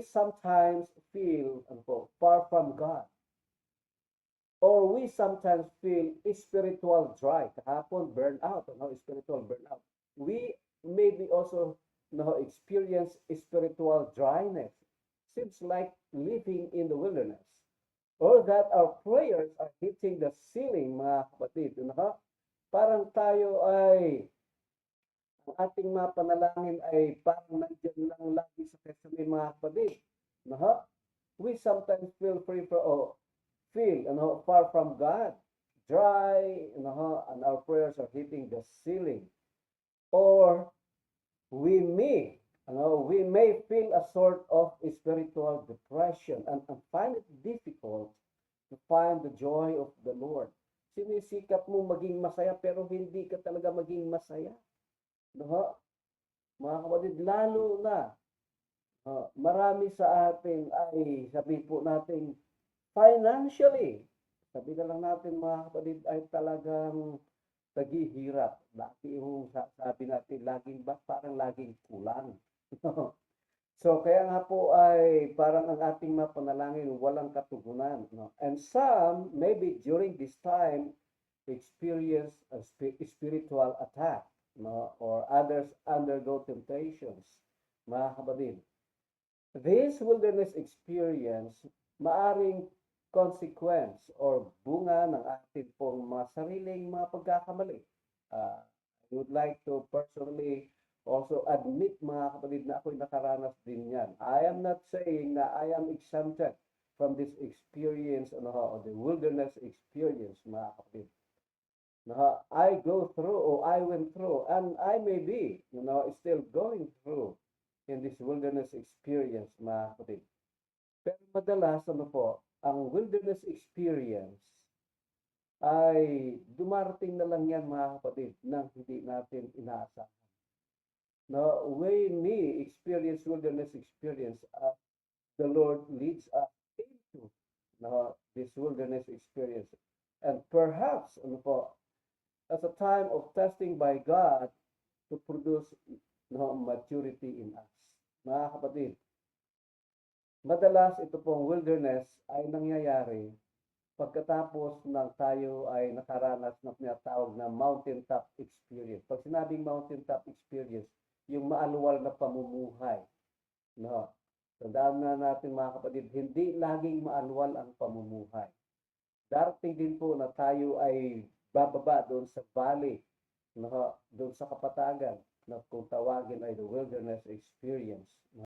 sometimes feel far from God. Or we sometimes feel spiritual dry. Kahapon, burnout, spiritual burnout. We maybe also experience spiritual dryness. Seems like living in the wilderness. Or that our prayers are hitting the ceiling, mga kapatid. Parang tayo ay, ang ating mga panalangin ay parang nandiyan lang lagi sa Quezon, mga kapatid. We sometimes feel free for, feel, far from God, dry, and our prayers are hitting the ceiling. Or we may feel a sort of spiritual depression and find it difficult to find the joy of the Lord. Sinisikap mo maging masaya pero hindi ka talaga maging masaya. Mga kapatid, lalo na marami sa atin ay sabi po natin financially. Sabi na lang natin mga kapatid ay talagang naghihirap. Lagi yung sabi natin laging parang laging kulang. So kaya nga po ay parang ang ating mga panalangin walang katugunan. And some maybe during this time experience a spiritual attack, or others undergo temptations. Mga kapatid, this wilderness experience maaring consequence or bunga ng ating pong mga sariling mga pagkakamali. I would like to personally also admit, mga kapatid, na ako'y nakaranas din yan. I am not saying na I am exempted from this experience, or the wilderness experience, mga kapatid. I go through, or I went through, and I may be, still going through in this wilderness experience, mga kapatid. Pero madalas, ang wilderness experience ay dumarating na lang yan, mga kapatid, nang hindi natin inaasahan. When we experience wilderness experience, the Lord leads us into this wilderness experience. And perhaps, as a time of testing by God to produce maturity in us. Mga kapatid, madalas ito pong wilderness ay nangyayari pagkatapos ng tayo ay nakaranas ng tinatawag na mountaintop experience. Pag sinabing mountaintop experience, yung maaluwal na pamumuhay. Tandaan na natin, mga kapatid, hindi laging maaluwal ang pamumuhay. Darating din po na tayo ay bababa doon sa valley, doon sa kapatagan, na kung tawagin ay the wilderness experience.